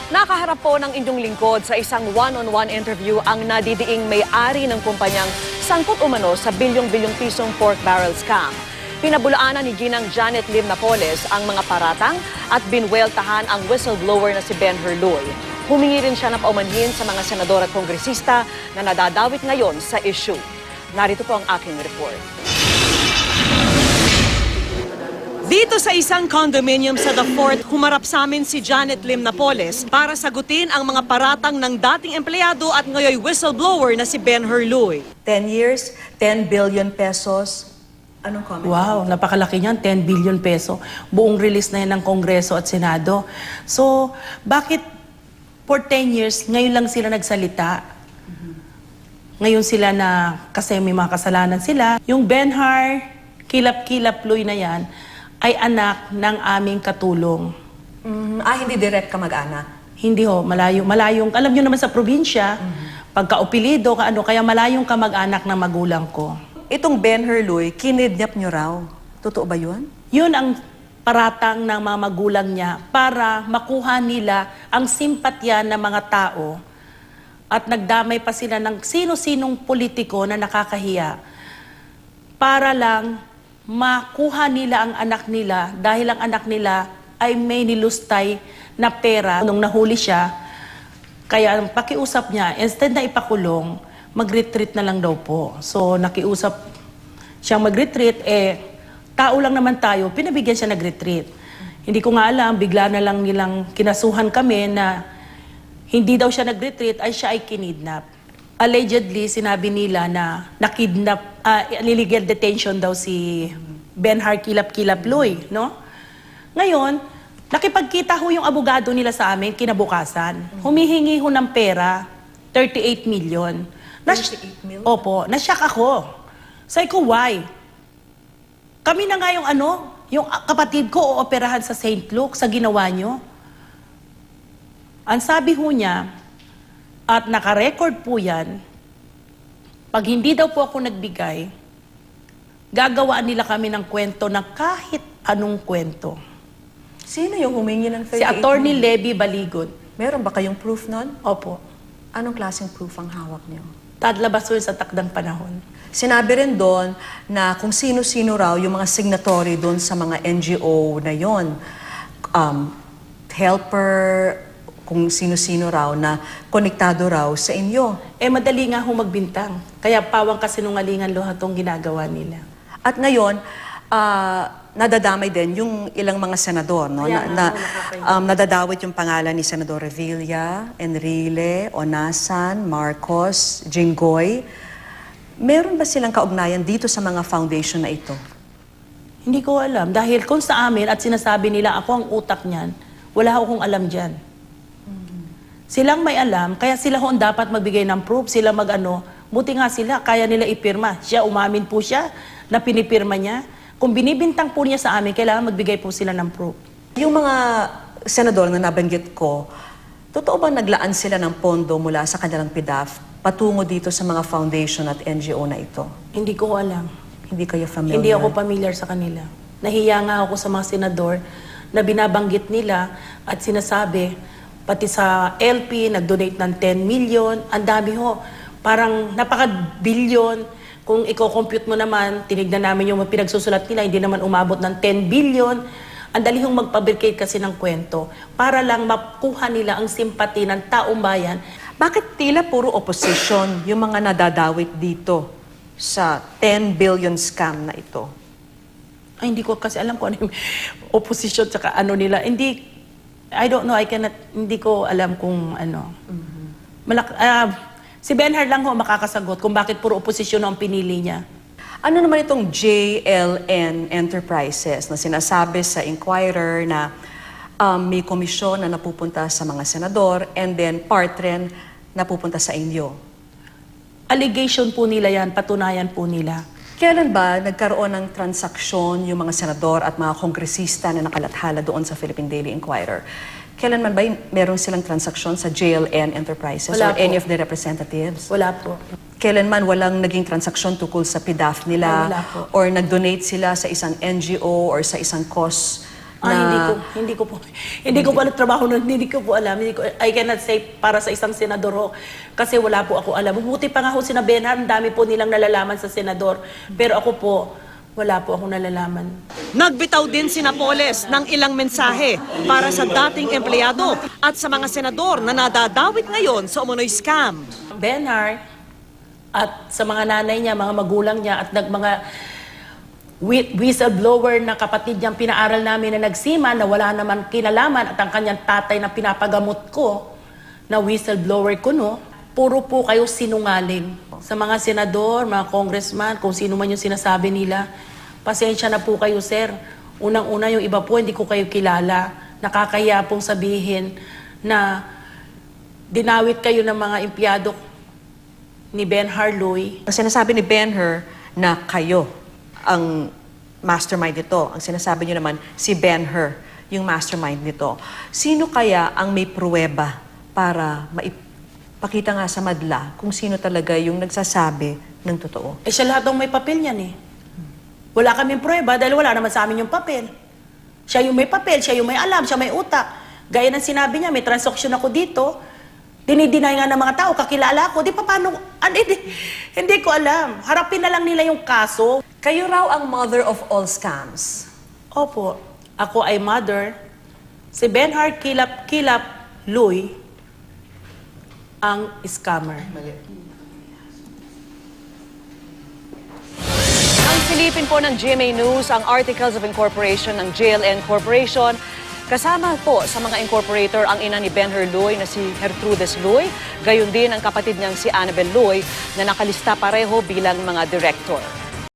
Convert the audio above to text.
Nakaharap po ng inyong lingkod sa isang one-on-one interview ang nadidiing may-ari ng kumpanyang sangkot umano sa bilyong-bilyong pisong pork barrel scam. Pinabulaanan ni Ginang Janet Lim Napoles ang mga paratang at binweltahan ang whistleblower na si Ben Herluy. Humingi rin siya ng paumanhin sa mga senador at kongresista na nadadawit ngayon sa issue. Narito po ang aking report. Dito sa isang condominium sa The Fort, humarap sa amin si Janet Lim Napoles para sagutin ang mga paratang ng dating empleyado at ngayon whistleblower na si Ben Herluy. 10 years, 10 billion pesos. Anong comment? Wow, napakalaki niyan, 10 billion peso. Buong release na yan ng Kongreso at Senado. So, bakit for 10 years, ngayon lang sila nagsalita? Ngayon sila na, kasi may mga kasalanan sila. Yung Benhar, Kilap-Kilap Luy na yan, ay anak ng aming katulong. Hindi direct kamag-anak. Hindi ho, malayong, alam nyo naman sa probinsya, pagka-upilido, kaya malayong kamag-anak ng magulang ko. Itong Ben Herluy, kinidnap nyo raw. Totoo ba yun? Yun ang paratang ng mga magulang niya para makuha nila ang simpatya ng mga tao at nagdamay pa sila ng sino-sinong politiko na nakakahiya para lang makuha nila ang anak nila dahil ang anak nila ay may nilustay na pera. Nung nahuli siya, kaya ang pakiusap niya, instead na ipakulong, mag-retreat na lang daw po. So nakiusap siyang mag-retreat, tao lang naman tayo, pinabigyan siya nag-retreat. Hindi ko nga alam, bigla na lang nilang kinasuhan kami na hindi daw siya nag-retreat, ay siya ay kinidnap. Allegedly, sinabi nila na nakidnap, illegal detention daw si Benhar Kilap-Kilap Luy, no? Ngayon, nakipagkita ho yung abogado nila sa amin kinabukasan. Humihingi ho ng pera, 38 million. 38 million? Opo, nasyak ako. Sabi ko, why? Kami na nga yung kapatid ko ooperahan sa St. Luke sa ginawa nyo. Ang sabi ho niya, at naka-record po yan, pag hindi daw po ako nagbigay, gagawaan nila kami ng kwento na kahit anong kwento. Sino yung humingi ng 38 Si Attorney million? Levy Baligon. Meron ba kayong proof nun? Opo. Anong klaseng proof ang hawak niyo? Tadlabas po yun sa takdang panahon. Sinabi rin doon na kung sino-sino raw yung mga signatory doon sa mga NGO na yon, helper, kung sino-sino raw na konektado raw sa inyo. Madali nga ho magbintang. Kaya pawang kasinungalingan lahat itong ginagawa nila. At ngayon, nadadamay din yung ilang mga senador, no? Kaya Nadadawit yung pangalan ni Senador Revilla, Enrile, Onasan, Marcos, Jinggoy. Meron ba silang kaugnayan dito sa mga foundation na ito? Hindi ko alam. Dahil kung sa amin at sinasabi nila ako ang utak niyan, wala akong alam dyan. Silang may alam, kaya sila ho dapat magbigay ng proof, sila buti nga sila, kaya nila ipirma. Siya, umamin po siya na pinipirma niya. Kung binibintang po niya sa amin, kailangan magbigay po sila ng proof. Yung mga senador na nabanggit ko, totoo ba naglaan sila ng pondo mula sa kanilang PDAF patungo dito sa mga foundation at NGO na ito? Hindi ko alam. Hindi kayo familiar? Hindi ako familiar sa kanila. Nahiya nga ako sa mga senador na binabanggit nila at sinasabi, pati sa LP, nag-donate ng 10 million. Ang dami ho. Parang napaka-billion. Kung i-compute mo naman, tinignan namin yung pinagsusulat nila, hindi naman umabot ng 10 billion. Ang dali hong magpabricate kasi ng kwento para lang makuha nila ang simpati ng taong bayan. Bakit tila puro opposition yung mga nadadawit dito sa 10 billion scam na ito? Ay, hindi ko kasi alam kung ano yung opposition tsaka nila. I don't know, hindi ko alam kung ano. Si Benhar lang ho makakasagot kung bakit puro oposisyon ang pinili niya. Ano naman itong JLN Enterprises na sinasabi sa Inquirer na may komisyon na napupunta sa mga senador and then part rin napupunta sa inyo? Allegation po nila yan, patunayan po nila. Kailan ba nagkaroon ng transaksyon yung mga senador at mga kongresista na nakalathala doon sa Philippine Daily Inquirer? Kailan man ba meron silang transaksyon sa JLN Enterprises Wala or po. any of the representatives? Wala po. Kailanman walang naging transaksyon tukol sa PDAF nila Wala po. or nag-donate sila sa isang NGO or sa isang cause Hindi ko po alam trabaho nun, hindi ko po alam. I cannot say para sa isang senador ho, kasi wala po ako alam. Buti pa nga ho sina Benhar, ang dami po nilang nalalaman sa senador. Pero ako po, wala po akong nalalaman. Nagbitaw din si Napoles ng ilang mensahe para sa dating empleyado at sa mga senador na nadadawit ngayon sa umunoy scam. Benhar at sa mga nanay niya, mga magulang niya at mga whistleblower na kapatid niyang pinaaral namin na nagsima na wala naman kinalaman at ang kanyang tatay na pinapagamot ko na whistleblower ko, no? Puro po kayo sinungaling. Sa mga senador, mga congressman, kung sino man yung sinasabi nila, pasensya na po kayo, sir. Unang-una yung iba po, hindi ko kayo kilala. Nakakahiya pong sabihin na dinawit kayo ng mga empleyado ni Benhar Luy. Ang sinasabi ni Ben-Hur na kayo ang mastermind nito. Ang sinasabi niyo naman, si Ben-Hur yung mastermind nito. Sino kaya ang may pruweba para maipakita nga sa madla kung sino talaga yung nagsasabi ng totoo? Eh siya lahat ng may papel niyan eh. Wala kaming pruweba dahil wala naman sa amin yung papel. Siya yung may papel, siya yung may alam, siya may utak. Gaya ng sinabi niya, may transaksyon ako dito. Dinidinay nga ng mga tao, kakilala ko. Di pa paano? Hindi ko alam. Harapin na lang nila yung kaso. Kayo raw ang mother of all scams. Opo, ako ay mother. Si Benhar Kilap Luy ang scammer. Ang silipin po ng GMA News ang Articles of Incorporation ng JLN Corporation. Kasama po sa mga incorporator ang ina ni Benhur Luy na si Gertrudes Luy, gayon din ang kapatid niyang si Annabel Luy na nakalista pareho bilang mga director.